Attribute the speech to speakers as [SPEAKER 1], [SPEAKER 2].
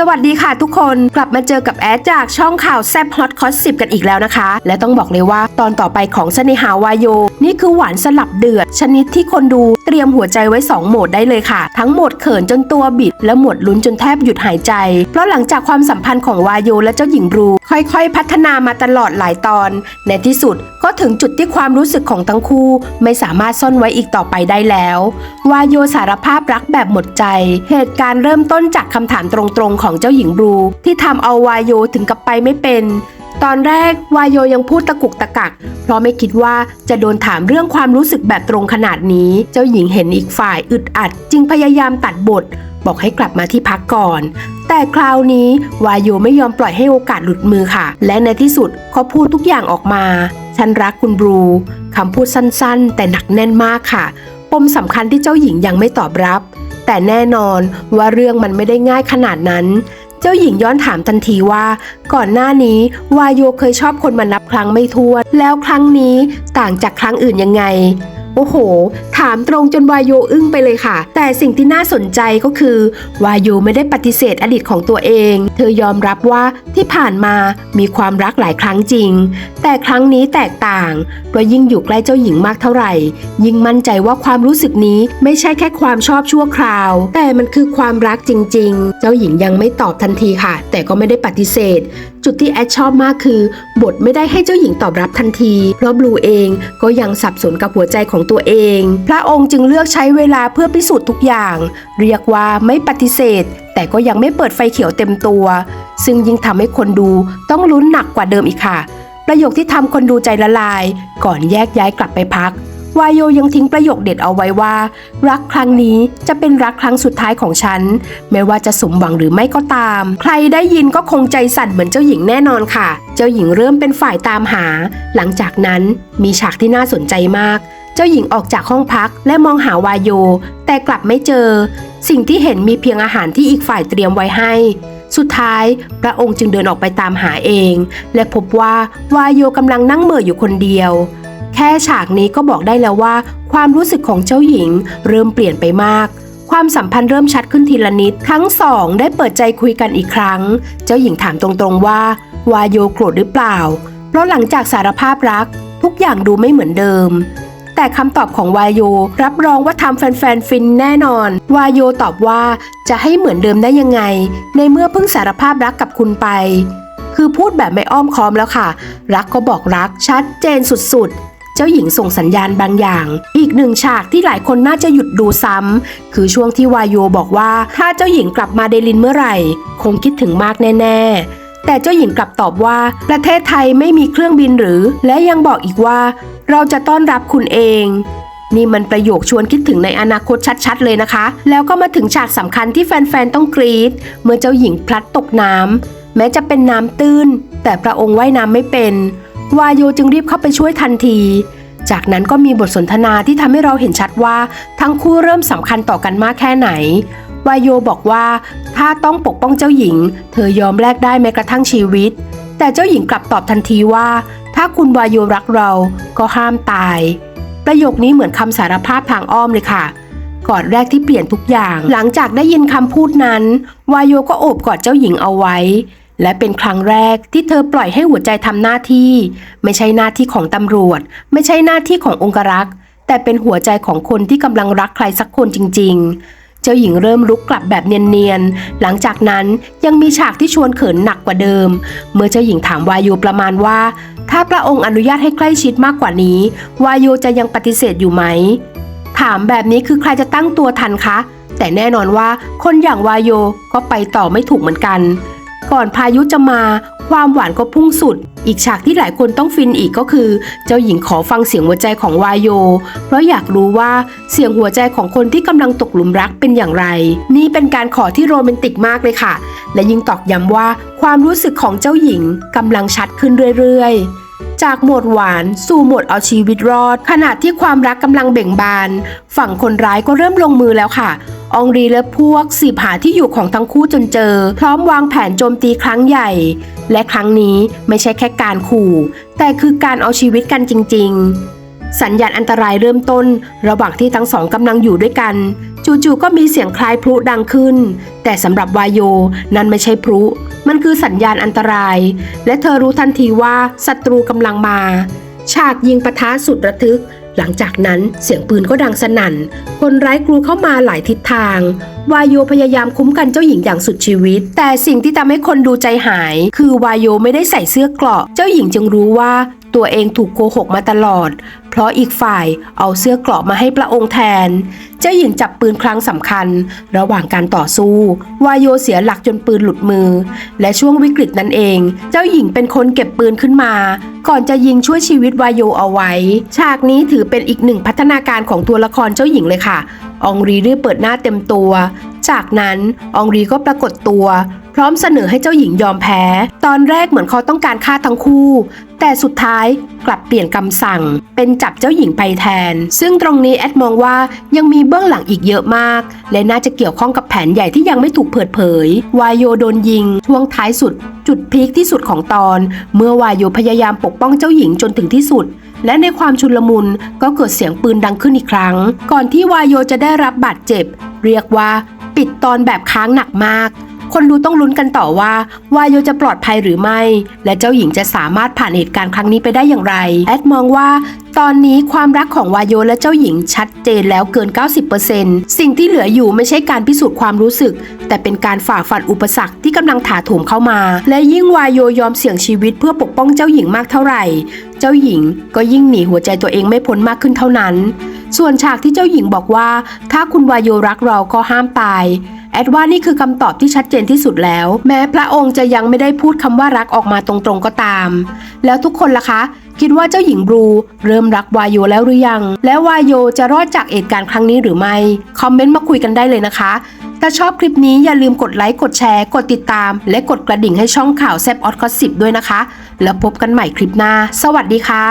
[SPEAKER 1] สวัสดีค่ะทุกคนกลับมาเจอกับแอดจากช่องข่าวแซ่บฮอตคอส10กันอีกแล้วนะคะและต้องบอกเลยว่าตอนต่อไปของเสน่หาวายโยนี่คือหวานสลับเดือดชนิดที่คนดูเตรียมหัวใจไว้2โหมดได้เลยค่ะทั้งโหมดเขินจนตัวบิดและโหมดลุ้นจนแทบหยุดหายใจเพราะหลังจากความสัมพันธ์ของวายโยและเจ้าหญิงบลูค่อยๆพัฒนามาตลอดหลายตอนในที่สุดก็ถึงจุดที่ความรู้สึกของทั้งคู่ไม่สามารถซ่อนไว้อีกต่อไปได้แล้ววายโยสารภาพรักแบบหมดใจเหตุการณ์เริ่มต้นจากคำถามตรงๆของเจ้าหญิงบลูที่ทำเอาวายโยถึงกับไปไม่เป็นตอนแรกวายโยยังพูดตะกุกตะกักเพราะไม่คิดว่าจะโดนถามเรื่องความรู้สึกแบบตรงขนาดนี้เจ้าหญิงเห็นอีกฝ่ายอึดอัดจึงพยายามตัดบทบอกให้กลับมาที่พักก่อนแต่คราวนี้วายโยไม่ยอมปล่อยให้โอกาสหลุดมือค่ะและในที่สุดเขาพูดทุกอย่างออกมาฉันรักคุณบลูคำพูดสั้นๆแต่หนักแน่นมากค่ะปมสำคัญที่เจ้าหญิงยังไม่ตอบรับแต่แน่นอนว่าเรื่องมันไม่ได้ง่ายขนาดนั้นเจ้าหญิงย้อนถามทันทีว่าก่อนหน้านี้วายโยเคยชอบคนมานับครั้งไม่ถ้วนแล้วครั้งนี้ต่างจากครั้งอื่นยังไงโอ้โหถามตรงจนวายโยอึ้งไปเลยค่ะแต่สิ่งที่น่าสนใจก็คือวายโยไม่ได้ปฏิเสธอดีตของตัวเองเธอยอมรับว่าที่ผ่านมามีความรักหลายครั้งจริงแต่ครั้งนี้แตกต่างเพราะยิ่งอยู่ใกล้เจ้าหญิงมากเท่าไหร่ยิ่งมั่นใจว่าความรู้สึกนี้ไม่ใช่แค่ความชอบชั่วคราวแต่มันคือความรักจริงๆเจ้าหญิงยังไม่ตอบทันทีค่ะแต่ก็ไม่ได้ปฏิเสธจุดที่แอดชอบมากคือบทไม่ได้ให้เจ้าหญิงตอบรับทันทีเพราะบลูเองก็ยังสับสนกับหัวใจของตัวเองพระองค์จึงเลือกใช้เวลาเพื่อพิสูจน์ทุกอย่างเรียกว่าไม่ปฏิเสธแต่ก็ยังไม่เปิดไฟเขียวเต็มตัวซึ่งยิ่งทำให้คนดูต้องลุ้นหนักกว่าเดิมอีกค่ะประโยคที่ทำคนดูใจละลายก่อนแยกย้ายกลับไปพักวายโยยังทิ้งประโยคเด็ดเอาไว้ว่ารักครั้งนี้จะเป็นรักครั้งสุดท้ายของฉันไม่ว่าจะสมหวังหรือไม่ก็ตามใครได้ยินก็คงใจสั่นเหมือนเจ้าหญิงแน่นอนค่ะเจ้าหญิงเริ่มเป็นฝ่ายตามหาหลังจากนั้นมีฉากที่น่าสนใจมากเจ้าหญิงออกจากห้องพักและมองหาวายโยแต่กลับไม่เจอสิ่งที่เห็นมีเพียงอาหารที่อีกฝ่ายเตรียมไว้ให้สุดท้ายพระองค์จึงเดินออกไปตามหาเองและพบว่าวายโยกำลังนั่งเหม่ออยู่คนเดียวแค่ฉากนี้ก็บอกได้แล้วว่าความรู้สึกของเจ้าหญิงเริ่มเปลี่ยนไปมากความสัมพันธ์เริ่มชัดขึ้นทีละนิดทั้งสองได้เปิดใจคุยกันอีกครั้งเจ้าหญิงถามตรงๆว่าวายโยโกรธหรือเปล่าเพราะหลังจากสารภาพรักทุกอย่างดูไม่เหมือนเดิมแต่คำตอบของวายโยรับรองว่าทำแฟนๆฟินแน่นอนวายโยตอบว่าจะให้เหมือนเดิมได้ยังไงในเมื่อเพิ่งสารภาพรักกับคุณไปคือพูดแบบไม่อ้อมค้อมแล้วค่ะรักก็บอกรักชัดเจนสุดๆเจ้าหญิงส่งสัญญาณบางอย่างอีกหนึ่งฉากที่หลายคนน่าจะหยุดดูซ้ำคือช่วงที่วายโยบอกว่าถ้าเจ้าหญิงกลับมาเดลินเมื่อไหร่คงคิดถึงมากแน่ๆแต่เจ้าหญิงกลับตอบว่าประเทศไทยไม่มีเครื่องบินหรือและยังบอกอีกว่าเราจะต้อนรับคุณเองนี่มันประโยคชวนคิดถึงในอนาคตชัดๆเลยนะคะแล้วก็มาถึงฉากสำคัญที่แฟนๆต้องกรี๊ดเมื่อเจ้าหญิงพลัดตกน้ำแม้จะเป็นน้ำตื้นแต่พระองค์ว่ายน้ำไม่เป็นวายโยจึงรีบเข้าไปช่วยทันทีจากนั้นก็มีบทสนทนาที่ทำให้เราเห็นชัดว่าทั้งคู่เริ่มสำคัญต่อกันมากแค่ไหนวายโยบอกว่าถ้าต้องปกป้องเจ้าหญิงเธอยอมแลกได้แม้กระทั่งชีวิตแต่เจ้าหญิงกลับตอบทันทีว่าถ้าคุณวายโยรักเราก็ห้ามตายประโยคนี้เหมือนคำสารภาพทางอ้อมเลยค่ะกอดแรกที่เปลี่ยนทุกอย่างหลังจากได้ยินคำพูดนั้นวายโยก็โอบกอดเจ้าหญิงเอาไว้และเป็นครั้งแรกที่เธอปล่อยให้หัวใจทำหน้าที่ไม่ใช่หน้าที่ของตำรวจไม่ใช่หน้าที่ขององครักษ์แต่เป็นหัวใจของคนที่กำลังรักใครสักคนจริงๆเจ้าหญิงเริ่มลุกกลับแบบเนียนๆหลังจากนั้นยังมีฉากที่ชวนเขินหนักกว่าเดิมเมื่อเจ้าหญิงถามวายโยประมาณว่าถ้าพระองค์อนุญาตให้ใกล้ชิดมากกว่านี้วายโยจะยังปฏิเสธอยู่ไหมถามแบบนี้คือใครจะตั้งตัวทันคะแต่แน่นอนว่าคนอย่างวายโยก็ไปต่อไม่ถูกเหมือนกันก่อนพายุจะมาความหวานก็พุ่งสุดอีกฉากที่หลายคนต้องฟินอีกก็คือเจ้าหญิงขอฟังเสียงหัวใจของวายโยเพราะอยากรู้ว่าเสียงหัวใจของคนที่กำลังตกหลุมรักเป็นอย่างไรนี่เป็นการขอที่โรแมนติกมากเลยค่ะและยิ่งตอกย้ำว่าความรู้สึกของเจ้าหญิงกำลังชัดขึ้นเรื่อยๆจากโหมดหวานสู่โหมดเอาชีวิตรอดขณะที่ความรักกำลังเบ่งบานฝั่งคนร้ายก็เริ่มลงมือแล้วค่ะองรีและพวกสืบหาที่อยู่ของทั้งคู่จนเจอพร้อมวางแผนโจมตีครั้งใหญ่และครั้งนี้ไม่ใช่แค่การขู่แต่คือการเอาชีวิตกันจริงๆ สัญญาณอันตรายเริ่มต้นระหว่างที่ทั้งสองกำลังอยู่ด้วยกันจู่ๆก็มีเสียงคล้ายพลุดังขึ้นแต่สำหรับวายโยนั่นไม่ใช่พลุมันคือสัญญาณอันตรายและเธอรู้ทันทีว่าศัตรูกำลังมาฉากยิงปะทะสุดระทึกหลังจากนั้นเสียงปืนก็ดังสนั่นคนร้ายกรูเข้ามาหลายทิศทางวายโยพยายามคุ้มกันเจ้าหญิงอย่างสุดชีวิตแต่สิ่งที่ทำให้คนดูใจหายคือวายโยไม่ได้ใส่เสื้อเกราะเจ้าหญิงจึงรู้ว่าตัวเองถูกโกหกมาตลอดเพราะอีกฝ่ายเอาเสื้อเกราะมาให้พระองค์แทนเจ้าหญิงจับปืนครั้งสำคัญระหว่างการต่อสู้วายโยเสียหลักจนปืนหลุดมือและช่วงวิกฤตนั้นเองเจ้าหญิงเป็นคนเก็บปืนขึ้นมาก่อนจะยิงช่วยชีวิตวายโยเอาไว้ฉากนี้ถือเป็นอีกหนึ่งพัฒนาการของตัวละครเจ้าหญิงเลยค่ะอองรีได้เปิดหน้าเต็มตัวจากนั้นอองรีก็ปรากฏตัวพร้อมเสนอให้เจ้าหญิงยอมแพ้ตอนแรกเหมือนเขาต้องการฆ่าทั้งคู่แต่สุดท้ายกลับเปลี่ยนคำสั่งเป็นจับเจ้าหญิงไปแทนซึ่งตรงนี้แอดมองว่ายังมีเบื้องหลังอีกเยอะมากและน่าจะเกี่ยวข้องกับแผนใหญ่ที่ยังไม่ถูกเปิดเผยวายโยโดนยิงช่วงท้ายสุดจุดพีคที่สุดของตอนเมื่อวายโยพยายามปกป้องเจ้าหญิงจนถึงที่สุดและในความชุลมุนก็เกิดเสียงปืนดังขึ้นอีกครั้งก่อนที่วายโยจะได้รับบาดเจ็บเรียกว่าปิดตอนแบบค้างหนักมากคนดูต้องลุ้นกันต่อว่าวายโยจะปลอดภัยหรือไม่และเจ้าหญิงจะสามารถผ่านเหตุการณ์ครั้งนี้ไปได้อย่างไรแอดมองว่าตอนนี้ความรักของวายโยและเจ้าหญิงชัดเจนแล้วเกิน 90% สิ่งที่เหลืออยู่ไม่ใช่การพิสูจน์ความรู้สึกแต่เป็นการฝ่าฟันอุปสรรคที่กำลังถาโถมเข้ามาและยิ่งวายโยยอมเสี่ยงชีวิตเพื่อปกป้องเจ้าหญิงมากเท่าไหร่เจ้าหญิงก็ยิ่งหนีหัวใจตัวเองไม่พ้นมากขึ้นเท่านั้นส่วนฉากที่เจ้าหญิงบอกว่าถ้าคุณวายโยรักเราก็ห้ามตายแอดว่านี่คือคำตอบที่ชัดเจนที่สุดแล้วแม้พระองค์จะยังไม่ได้พูดคำว่ารักออกมาตรงๆก็ตามแล้วทุกคนล่ะคะคิดว่าเจ้าหญิงบลูเริ่มรักวายโยแล้วหรือยังและวายโยจะรอดจากเหตุการณ์ครั้งนี้หรือไม่คอมเมนต์มาคุยกันได้เลยนะคะถ้าชอบคลิปนี้อย่าลืมกดไลค์กดแชร์กดติดตามและกดกระดิ่งให้ช่องข่าวแซบออดคอส10ด้วยนะคะแล้วพบกันใหม่คลิปหน้าสวัสดีค่ะ